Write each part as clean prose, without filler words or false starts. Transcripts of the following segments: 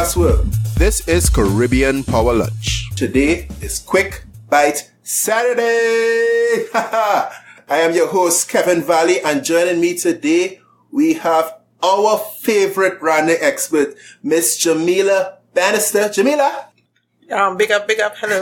podcast world. This is Caribbean Power Lunch. Today is Quick Bite Saturday. I am your host, Kevin Valley, and joining me today, we have our favorite branding expert, Miss Jamila Bannister. Jamila. Big up, hello.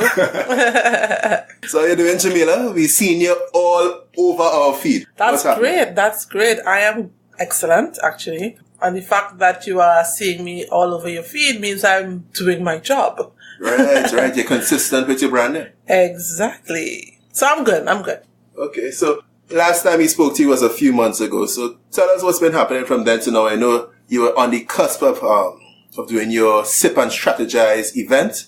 So how you doing, Jamila? We've seen you all over our feed. That's great. I am excellent, actually. And the fact that you are seeing me all over your feed means I'm doing my job. Right. You're consistent with your branding. Exactly. So I'm good. Okay, so last time we spoke to you was a few months ago. So tell us what's been happening from then to now. I know you were on the cusp of doing your Sip and Strategize event.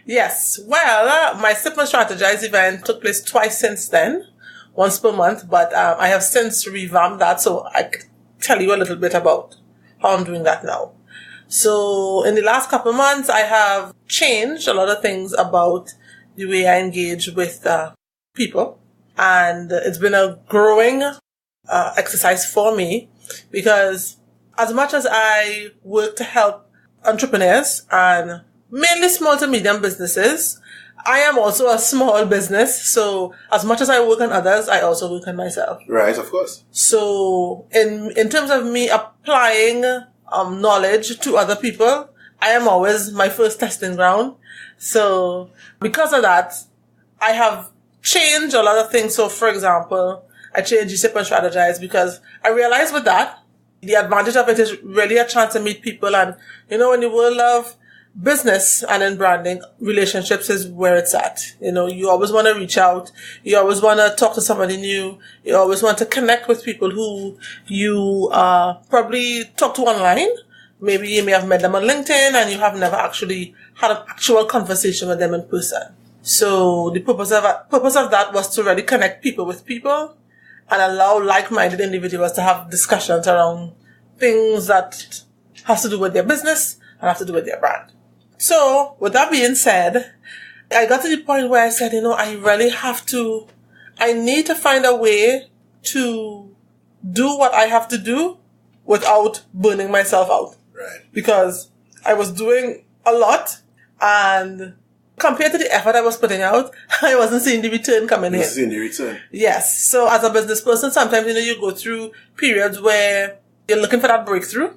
Yes. Well, my Sip and Strategize event took place twice since then, once per month. But I have since revamped that, so I could tell you a little bit about how I'm doing that now. So in the last couple of months, I have changed a lot of things about the way I engage with people. And it's been a growing exercise for me because as much as I work to help entrepreneurs and mainly small to medium businesses, I am also a small business. So as much as I work on others, I also work on myself. Right, of course. So in terms of me applying knowledge to other people, I am always my first testing ground. So because of that, I have changed a lot of things. So for example, I changed the Sip and Strategize because I realized with that, the advantage of it is really a chance to meet people. And in the world of business and in branding, relationships is where it's at. You always want to reach out. You always want to talk to somebody new. You always want to connect with people who you probably talk to online. Maybe you may have met them on LinkedIn and you have never actually had an actual conversation with them in person. So the purpose of that was to really connect people with people and allow like-minded individuals to have discussions around things that has to do with their business and have to do with their brand. So, with that being said, I got to the point where I said, I need to find a way to do what I have to do without burning myself out. Right. Because I was doing a lot and compared to the effort I was putting out, I wasn't seeing the return coming in. Seeing the return. Yes. So, as a business person, sometimes, you go through periods where you're looking for that breakthrough.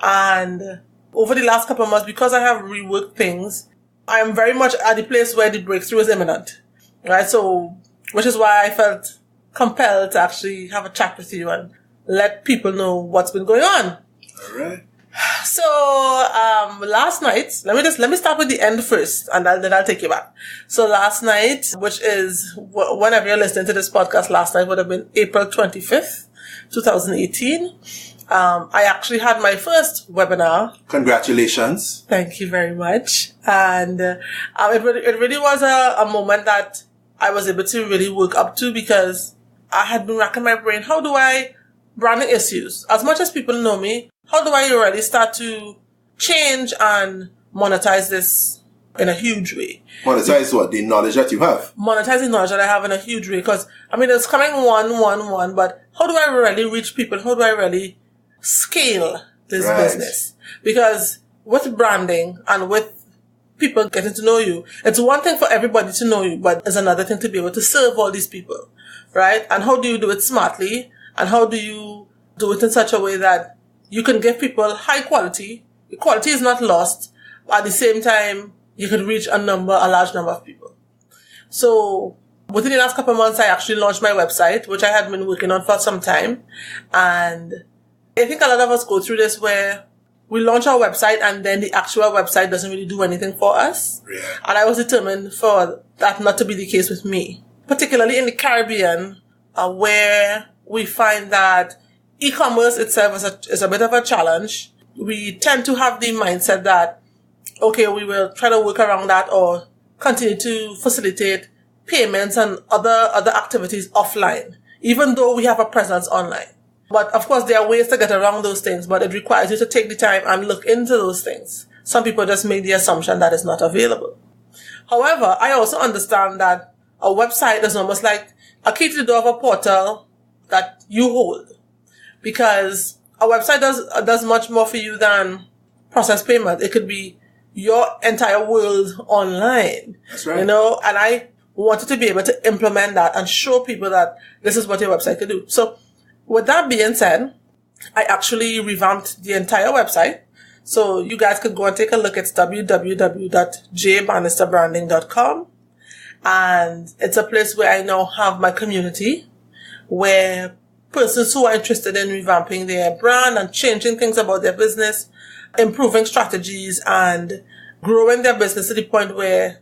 And over the last couple of months, because I have reworked things, I am very much at the place where the breakthrough is imminent. Right? So, which is why I felt compelled to actually have a chat with you and let people know what's been going on. All right. So, last night, let me start with the end first, and then I'll take you back. So last night, which is, whenever you're listening to this podcast, last night would have been April 25th, 2018. I actually had my first webinar. Congratulations. Thank you very much. And it really was a moment that I was able to really work up to because I had been racking my brain. How do I branding issues? As much as people know me, how do I really start to change and monetize this in a huge way? Monetize what? The knowledge that you have? Monetize the knowledge that I have in a huge way. Because, it's coming one, but how do I really reach people? How do I really scale this business? Because with branding and with people getting to know you, it's one thing for everybody to know you, but it's another thing to be able to serve all these people, right? And how do you do it smartly? And how do you do it in such a way that you can give people high quality? The quality is not lost, but at the same time, you can reach a large number of people. So within the last couple of months, I actually launched my website, which I had been working on for some time. And I think a lot of us go through this where we launch our website and then the actual website doesn't really do anything for us. Yeah. And I was determined for that not to be the case with me, particularly in the Caribbean, where we find that e-commerce itself is a bit of a challenge. We tend to have the mindset that, okay, we will try to work around that or continue to facilitate payments and other activities offline, even though we have a presence online. But of course, there are ways to get around those things, but it requires you to take the time and look into those things. Some people just make the assumption that it's not available. However, I also understand that a website is almost like a key to the door of a portal that you hold. Because a website does much more for you than process payment. It could be your entire world online. That's right. You know, and I wanted to be able to implement that and show people that this is what your website can do. So with that being said, I actually revamped the entire website. So you guys could go and take a look. It's www.jbannisterbranding.com. And it's a place where I now have my community, where persons who are interested in revamping their brand and changing things about their business, improving strategies and growing their business to the point where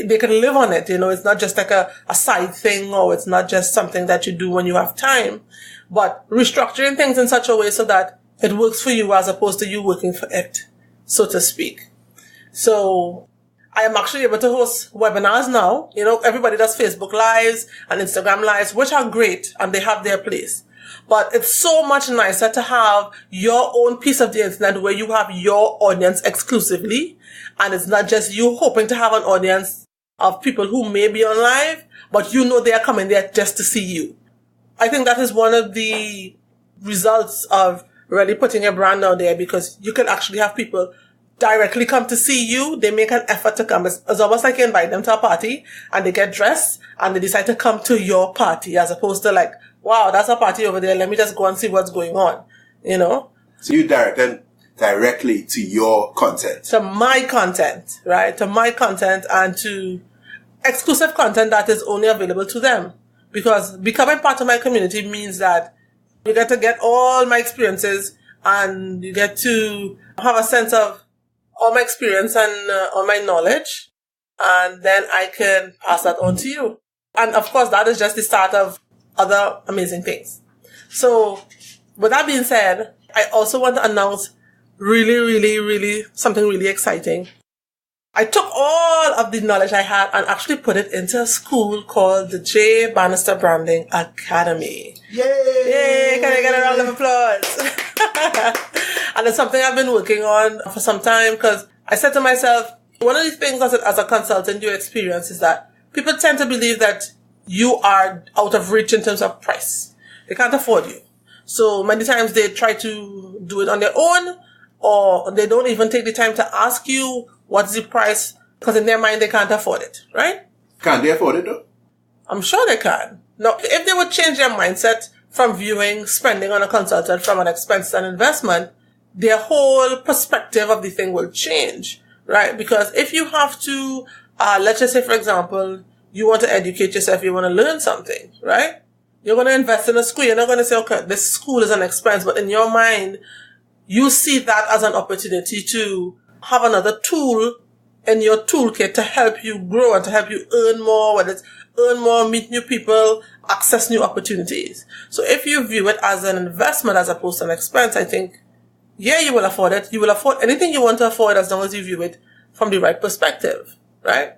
they can live on it. You know, it's not just like a side thing, or it's not just something that you do when you have time, but restructuring things in such a way so that it works for you as opposed to you working for it, so to speak. So I am actually able to host webinars now. You know, everybody does Facebook Lives and Instagram Lives, which are great and they have their place. But it's so much nicer to have your own piece of the internet where you have your audience exclusively. And it's not just you hoping to have an audience of people who may be on live, but you know they are coming there just to see you. I think that is one of the results of really putting your brand out there, because you can actually have people directly come to see you. They make an effort to come. It's almost like you invite them to a party and they get dressed and they decide to come to your party, as opposed to like, wow, that's a party over there. Let me just go and see what's going on, you know? So you direct them directly to your content. To my content, right? To my content and to exclusive content that is only available to them. Because becoming part of my community means that you get to get all my experiences and you get to have a sense of all my experience and all my knowledge. And then I can pass that on to you. And of course, that is just the start of other amazing things. So with that being said, I also want to announce really something really exciting. I took all of the knowledge I had and actually put it into a school called the J. Bannister Branding Academy. Yay! Yay! Can I get a round of applause? And it's something I've been working on for some time, because I said to myself, one of the things as a consultant you experience is that people tend to believe that you are out of reach in terms of price. They can't afford you. So many times they try to do it on their own, or they don't even take the time to ask you what's the price, because in their mind they can't afford it, right? Can't they afford it though? I'm sure they can. Now, if they would change their mindset from viewing spending on a consultant from an expense and investment, their whole perspective of the thing will change, right? Because if you have to, let's just say, for example, you want to educate yourself, you want to learn something, right? You're going to invest in a school. You're not going to say, okay, this school is an expense, but in your mind, you see that as an opportunity to have another tool in your toolkit to help you grow and to help you earn more, whether it's earn more, meet new people, access new opportunities. So if you view it as an investment as opposed to an expense, I think, yeah, you will afford it. You will afford anything you want to afford as long as you view it from the right perspective, right?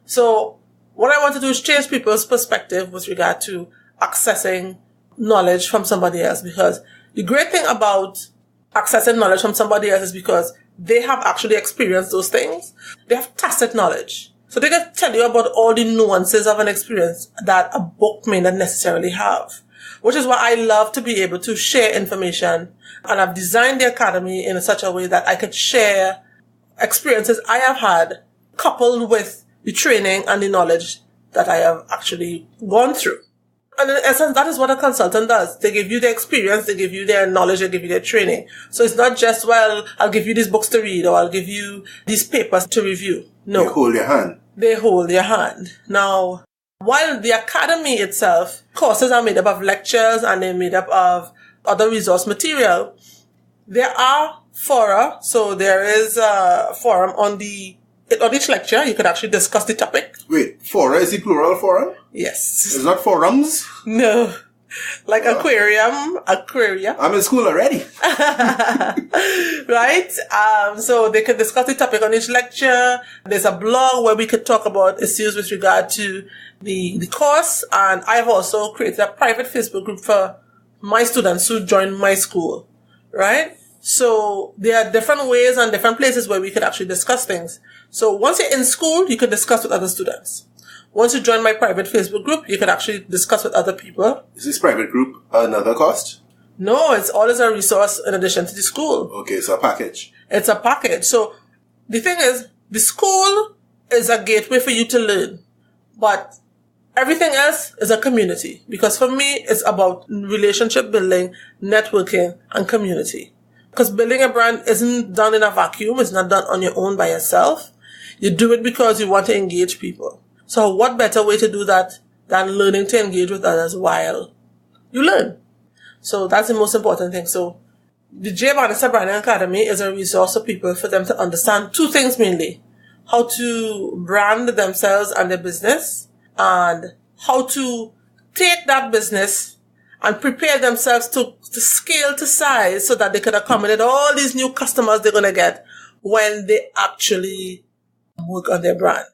So what I want to do is change people's perspective with regard to accessing knowledge from somebody else, because the great thing about accessing knowledge from somebody else is because they have actually experienced those things. They have tacit knowledge. So they can tell you about all the nuances of an experience that a book may not necessarily have, which is why I love to be able to share information. And I've designed the academy in such a way that I could share experiences I have had coupled with the training and the knowledge that I have actually gone through. And in essence, that is what a consultant does. They give you their experience, they give you their knowledge, they give you their training. So it's not just, well, I'll give you these books to read or I'll give you these papers to review. No. They hold your hand. They hold your hand. Now, while the academy itself, courses are made up of lectures and they're made up of other resource material, there are fora. So there is a forum on each lecture. You could actually discuss the topic. Wait, fora is the plural forum? Yes. It's not forums? No. Like aquarium. I'm in school already. Right? So they could discuss the topic on each lecture. There's a blog where we could talk about issues with regard to the course. And I've also created a private Facebook group for my students who join my school. Right? So there are different ways and different places where we could actually discuss things. So once you're in school, you could discuss with other students. Once you join my private Facebook group, you can actually discuss with other people. Is this private group another cost? No, it's always a resource in addition to the school. Okay, so a package. It's a package. So the thing is, the school is a gateway for you to learn, but everything else is a community. Because for me, it's about relationship building, networking, and community. Because building a brand isn't done in a vacuum. It's not done on your own by yourself. You do it because you want to engage people. So what better way to do that than learning to engage with others while you learn? So that's the most important thing. So the J. Bannister Branding Academy is a resource for people, for them to understand two things mainly: how to brand themselves and their business, and how to take that business and prepare themselves to scale to size so that they can accommodate all these new customers they're going to get when they actually work on their brand.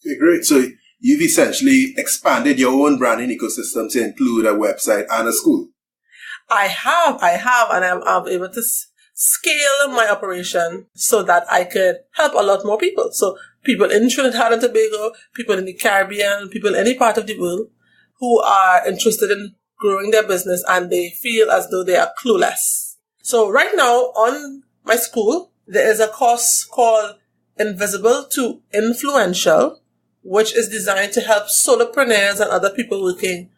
Okay, great. So you've essentially expanded your own branding ecosystem to include a website and a school. I have, and I'm able to scale my operation so that I could help a lot more people. So people in Trinidad and Tobago, people in the Caribbean, people in any part of the world who are interested in growing their business and they feel as though they are clueless. So right now on my school, there is a course called Invisible to Influential, which is designed to help solopreneurs and other people working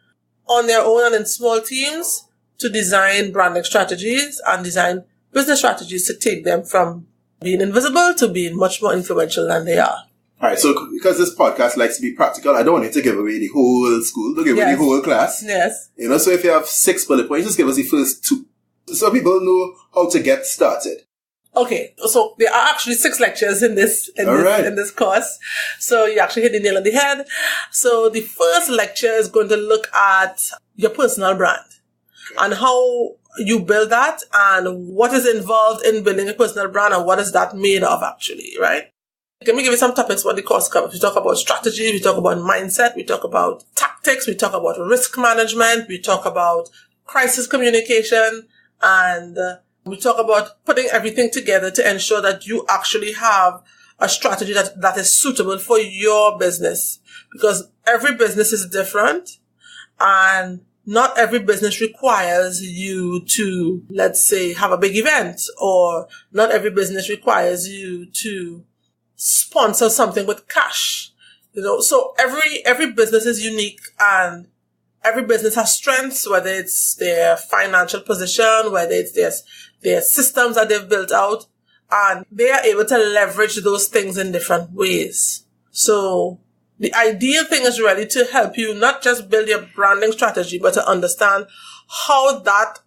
on their own and in small teams to design branding strategies and design business strategies to take them from being invisible to being much more influential than they are. All right, so because this podcast likes to be practical, I don't want you to give away the whole school, don't give away the whole class. Yes. You know, so if you have 6 bullet points, just give us the first 2, so people know how to get started. Okay, so there are actually 6 lectures in this course. So you actually hit the nail on the head. So the first lecture is going to look at your personal brand and how you build that and what is involved in building a personal brand and what is that made of actually, right? Let me give you some topics what the course covers. We talk about strategy, we talk about mindset, we talk about tactics, we talk about risk management, we talk about crisis communication, and we talk about putting everything together to ensure that you actually have a strategy that is suitable for your business. Because every business is different and not every business requires you to, let's say, have a big event, or not every business requires you to sponsor something with cash. You know, so every business is unique and every business has strengths, whether it's their financial position, whether it's their systems that they've built out, and they are able to leverage those things in different ways. So the ideal thing is really to help you not just build your branding strategy, but to understand how that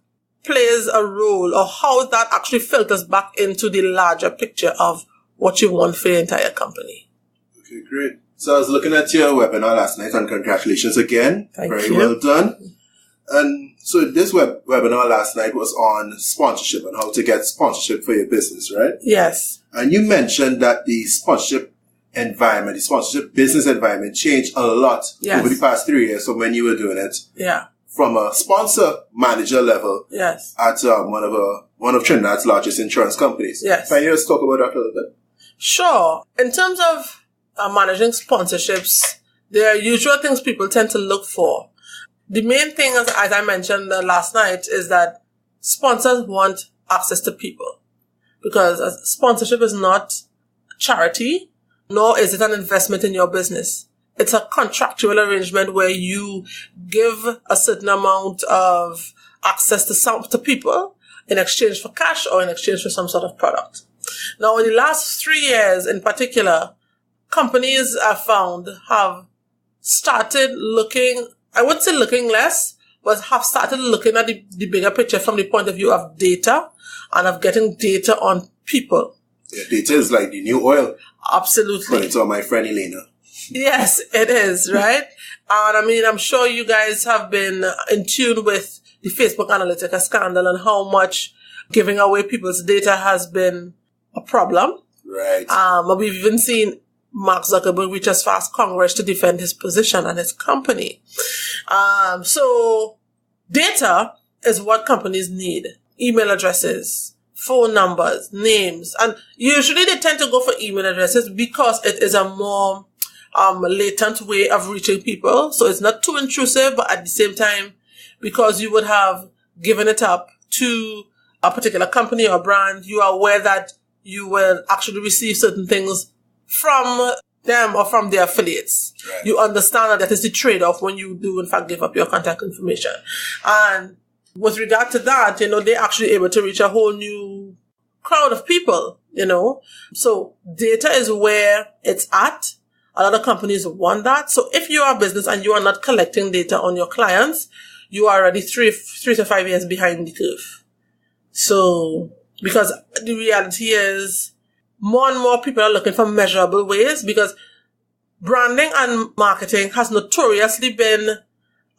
plays a role or how that actually filters back into the larger picture of what you want for your entire company. Okay, great. So I was looking at your webinar last night, and congratulations again. Thank Very you. well done. And so this webinar last night was on sponsorship and how to get sponsorship for your business, right? Yes. And you mentioned that the sponsorship environment, the sponsorship business environment changed a lot over the past 3 years from when you were doing it. Yeah. From a sponsor manager level Yes. at one of Trinidad's largest insurance companies. Yes. Can you just talk about that a little bit? Sure. In terms of managing sponsorships, there are usual things people tend to look for. The main thing, as I mentioned last night, is that sponsors want access to people. Because sponsorship is not charity, nor is it an investment in your business. It's a contractual arrangement where you give a certain amount of access to people in exchange for cash or in exchange for some sort of product. Now, in the last 3 years in particular, companies I've found have started looking, I wouldn't say looking less, but have started looking at the bigger picture from the point of view of data and of getting data on people. Yeah, data is like the new oil. Absolutely. According to my friend Elena. Yes, it is, right? And I mean, I'm sure you guys have been in tune with the Facebook Analytica scandal and how much giving away people's data has been a problem. Right. But we've even seen Mark Zuckerberg reach as far as Congress to defend his position and his company. So data is what companies need. Email addresses, phone numbers, names. And usually they tend to go for email addresses because it is a more latent way of reaching people. So it's not too intrusive, but at the same time, because you would have given it up to a particular company or brand, you are aware that you will actually receive certain things from them or from their affiliates. Right. You understand that is the trade-off when you do, in fact, give up your contact information. And with regard to that, they're actually able to reach a whole new crowd of people, So data is where it's at. A lot of companies want that. So if you are a business and you are not collecting data on your clients, you are already 3 to 5 years behind the curve. So, because the reality is more and more people are looking for measurable ways, because branding and marketing has notoriously been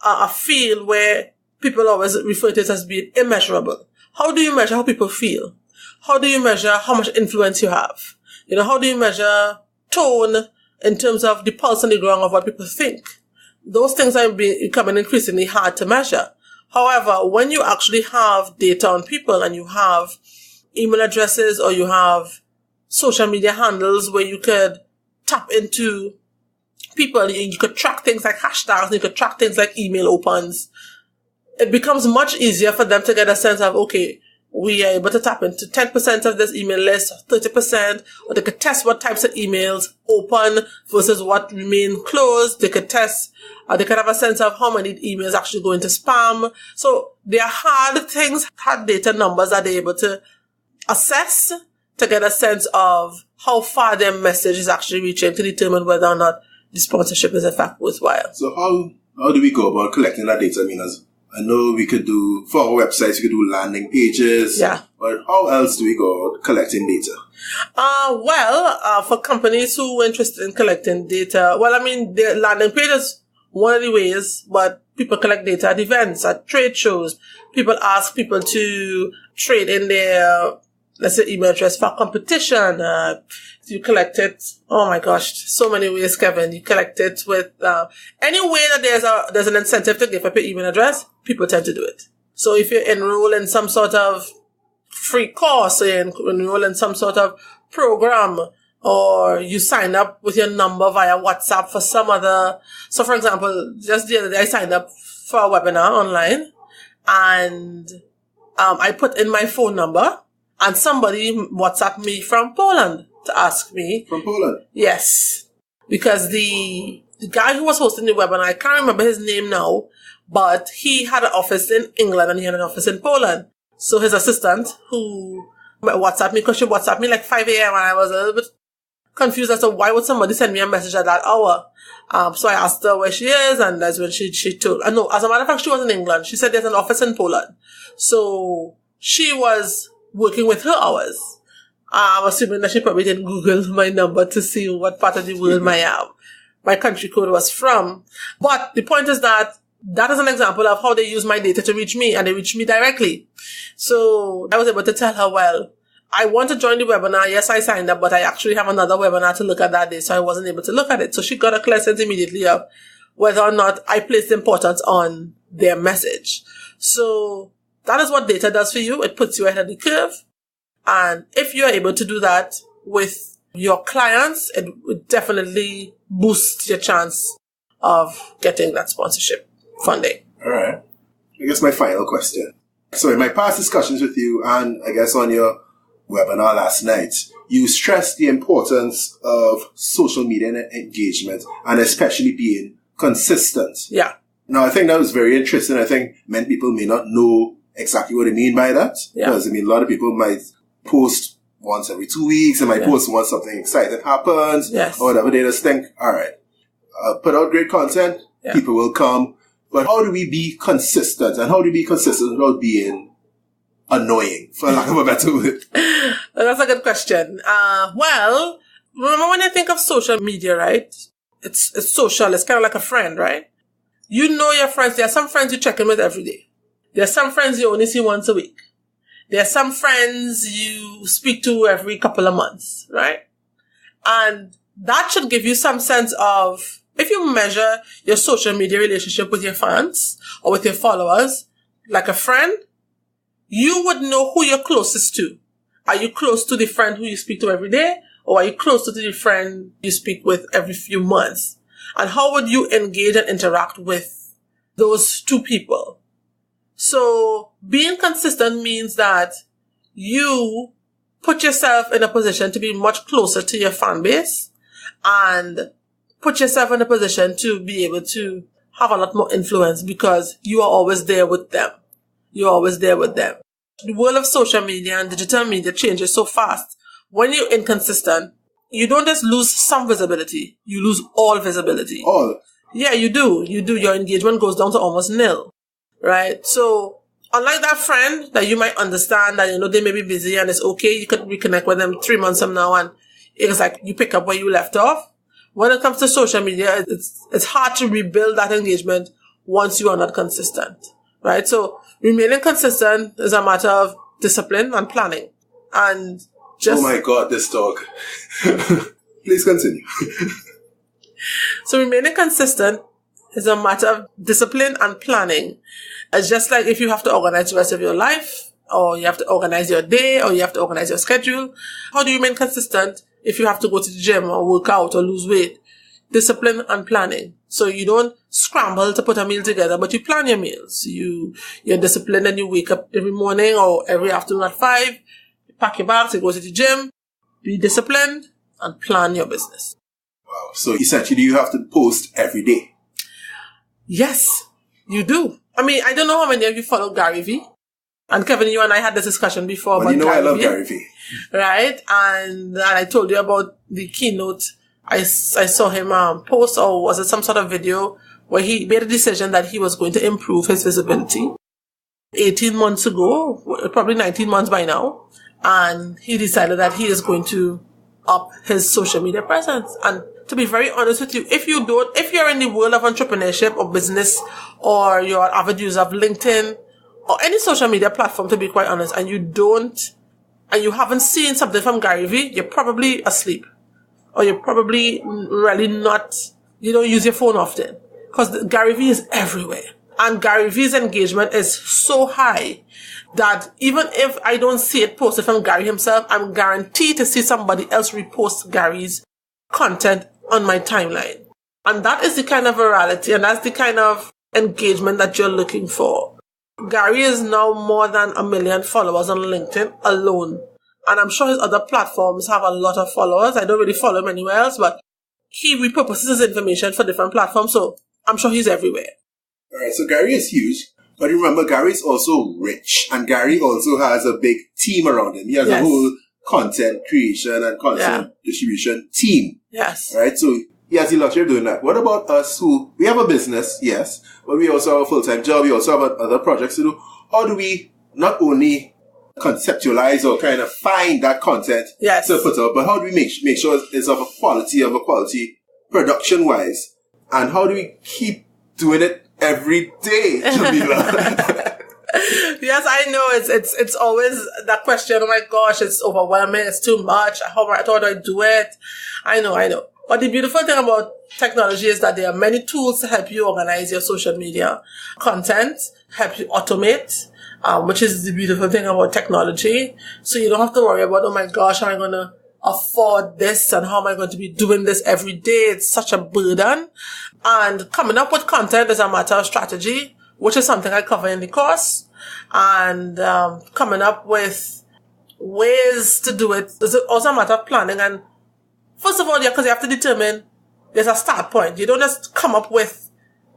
a field where people always refer to it as being immeasurable. How do you measure how people feel? How do you measure how much influence you have? How do you measure tone in terms of the pulse on the ground of what people think? Those things are becoming increasingly hard to measure. However, when you actually have data on people and you have email addresses or you have social media handles where you could tap into people, you could track things like hashtags, you could track things like email opens, it becomes much easier for them to get a sense of, okay, we are able to tap into 10% of this email list, 30%, or they could test what types of emails open versus what remain closed. They could test, they could have a sense of how many emails actually go into spam. So there are hard things, hard data numbers that they're able to assess to get a sense of how far their message is actually reaching to determine whether or not the sponsorship is in fact worthwhile. So how do we go about collecting that data? I know we could do, for our websites, we could do landing pages. Yeah. But how else do we go about collecting data? For companies who are interested in collecting data, the landing page is one of the ways, but people collect data at events, at trade shows. People ask people to trade in their, let's say, email address for competition. You collect it. Oh my gosh, so many ways, Kevin. You collect it with any way that there's an incentive to give up your email address. People tend to do it. So if you enroll in some sort of free course, or you enroll in some sort of program, or you sign up with your number via WhatsApp for some other. So, for example, just the other day I signed up for a webinar online, and I put in my phone number, and somebody WhatsApped me from Poland to ask me. From Poland? Yes. Because the guy who was hosting the webinar, I can't remember his name now, but he had an office in England and he had an office in Poland. So his assistant, who WhatsApped me, because she WhatsApped me like 5 a.m. and I was a little bit confused as to why would somebody send me a message at that hour. So I asked her where she is, and that's when she told, no, as a matter of fact, she was in England. She said there's an office in Poland. So she was working with her hours. I'm assuming that she probably didn't Google my number to see what part of the world my country code was from. But the point is that is an example of how they use my data to reach me, and they reach me directly. So I was able to tell her, well, I want to join the webinar. Yes, I signed up, but I actually have another webinar to look at that day, so I wasn't able to look at it. So she got a clear sense immediately of whether or not I placed importance on their message. So that is what data does for you. It puts you ahead of the curve. And if you're able to do that with your clients, it would definitely boost your chance of getting that sponsorship funding. All right. I guess my final question. So in my past discussions with you, and I guess on your webinar last night, you stressed the importance of social media engagement, and especially being consistent. Yeah. Now, I think that was very interesting. I think many people may not know exactly what I mean by that. Yeah. Because, a lot of people might post once every 2 weeks, and might post once something exciting happens, yes, or whatever. They just think, all right, put out great content, people will come. But how do we be consistent? And how do we be consistent without being annoying, for lack of a better word? That's a good question. Well, remember when I think of social media, right? It's social. It's kind of like a friend, right? You know your friends. There are some friends you check in with every day. There are some friends you only see once a week. There are some friends you speak to every couple of months, right? And that should give you some sense of, if you measure your social media relationship with your fans or with your followers like a friend, you would know who you're closest to. Are you close to the friend who you speak to every day, or are you close to the friend you speak with every few months? And how would you engage and interact with those two people? So being consistent means that you put yourself in a position to be much closer to your fan base and put yourself in a position to be able to have a lot more influence because you are always there with them. You're always there with them. The world of social media and digital media changes so fast. When you're inconsistent, you don't just lose some visibility. You lose all visibility. All? Yeah, you do. You do. Your engagement goes down to almost nil. Right? So, unlike that friend that you might understand that, they may be busy and it's okay, you could reconnect with them 3 months from now and it's like you pick up where you left off. When it comes to social media, it's hard to rebuild that engagement once you are not consistent. Right? So, remaining consistent is a matter of discipline and planning. And just... Oh my God, this dog. Please continue. So remaining consistent is a matter of discipline and planning. It's just like if you have to organize the rest of your life, or you have to organize your day, or you have to organize your schedule. How do you remain consistent if you have to go to the gym or work out or lose weight? Discipline and planning. So you don't scramble to put a meal together, but you plan your meals. You're disciplined and you wake up every morning or every afternoon at 5, you pack your bags, you go to the gym, be disciplined and plan your business. Wow. So essentially you have to post every day. Yes, you do. I mean, I don't know how many of you follow Gary V. And Kevin, you and I had this discussion before about Gary I love Gary V. Right? And I told you about the keynote. I saw him post, or was it some sort of video where he made a decision that he was going to improve his visibility 18 months ago, probably 19 months by now. And he decided that he is going to up his social media presence. And to be very honest with you, if you're in the world of entrepreneurship or business, or you're an avid user of LinkedIn or any social media platform, to be quite honest, and you haven't seen something from Gary V, you're probably asleep. Or you're probably really not, you don't use your phone often. Because Gary V is everywhere. And Gary V's engagement is so high that even if I don't see it posted from Gary himself, I'm guaranteed to see somebody else repost Gary's content on my timeline. And that is the kind of virality and that's the kind of engagement that you're looking for. Gary is now more than 1 million followers on LinkedIn alone. And I'm sure his other platforms have a lot of followers. I don't really follow him anywhere else, but he repurposes his information for different platforms, so I'm sure he's everywhere. Alright, so Gary is huge, but remember, Gary is also rich, and Gary also has a big team around him. He has a whole content creation and content distribution team. Yes. Right, so he has the luxury of doing that. What about us we have a business, yes, but we also have a full-time job, we also have other projects to do. How do we not only conceptualize or kind of find that content to put out, but how do we make sure it's of a quality production-wise? And how do we keep doing it every day, Jamila? Yes, I know. It's always that question. Oh my gosh, it's overwhelming. It's too much. How do I do it? I know. But the beautiful thing about technology is that there are many tools to help you organize your social media content, help you automate, which is the beautiful thing about technology. So you don't have to worry about, oh my gosh, how am I going to afford this and how am I going to be doing this every day? It's such a burden. And coming up with content is a matter of strategy, which is something I cover in the course. And coming up with ways to do it is also a matter of planning. And first of all, because you have to determine there's a start point. You don't just come up with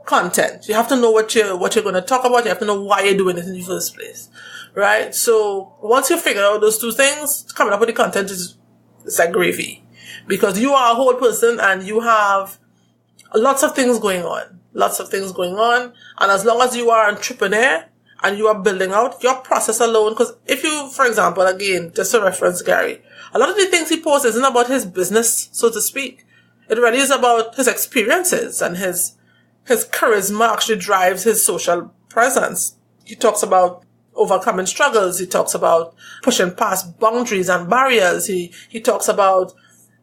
content. You have to know what you're going to talk about. You have to know why you're doing it in the first place, right? So once you figure out those two things, coming up with the content it's like gravy, because you are a whole person and you have lots of things going on. And as long as you are an entrepreneur and you are building out your process alone, because if you, for example, again, just to reference Gary, a lot of the things he posts isn't about his business, so to speak. It really is about his experiences, and his charisma actually drives his social presence. He talks about overcoming struggles. He talks about pushing past boundaries and barriers. He talks about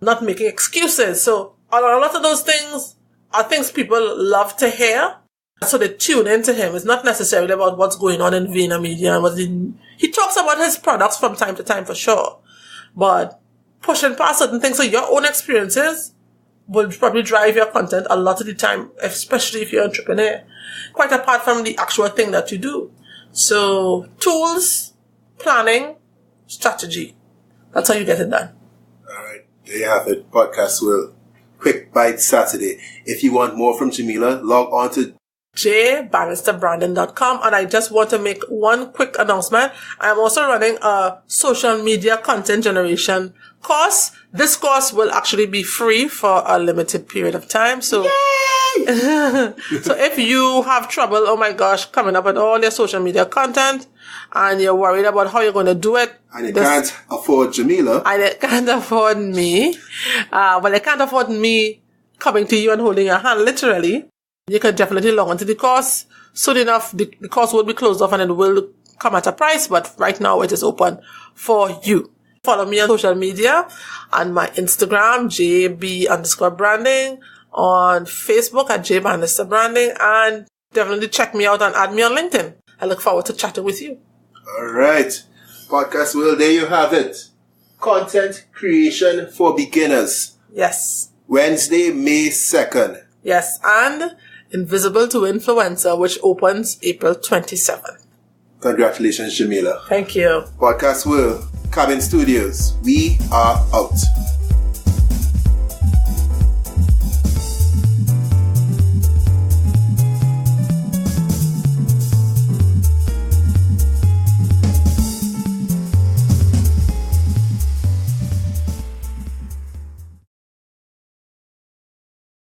not making excuses. So a lot of those things are things people love to hear. So they tune into him. It's not necessarily about what's going on in VaynerMedia. He talks about his products from time to time for sure. But pushing past certain things, so your own experiences will probably drive your content a lot of the time, especially if you're an entrepreneur, quite apart from the actual thing that you do. So tools, planning, strategy. That's how you get it done. All right. There you have it. Podcast World. Quick Bite Saturday. If you want more from Jamila, log on to jbannisterbranding.com. And I just want to make one quick announcement. I am also running a social media content generation course. This course will actually be free for a limited period of time. So, so if you have trouble, oh my gosh, coming up with all your social media content and you're worried about how you're going to do it. And you can't afford Jamila. And it can't afford me. But they can't afford me coming to you and holding your hand, literally. You can definitely log on to the course. Soon enough, the course will be closed off and it will come at a price. But right now, it is open for you. Follow me on social media, on my Instagram, JB_branding, on Facebook at JBannisterbranding, and definitely check me out and add me on LinkedIn. I look forward to chatting with you. All right. Podcast World, there you have it. Content creation for beginners. Yes. Wednesday, May 2nd. Yes, and Invisible to Influencer, which opens April 27th. Congratulations, Jamila. Thank you. Podcast World, Cabin Studios. We are out.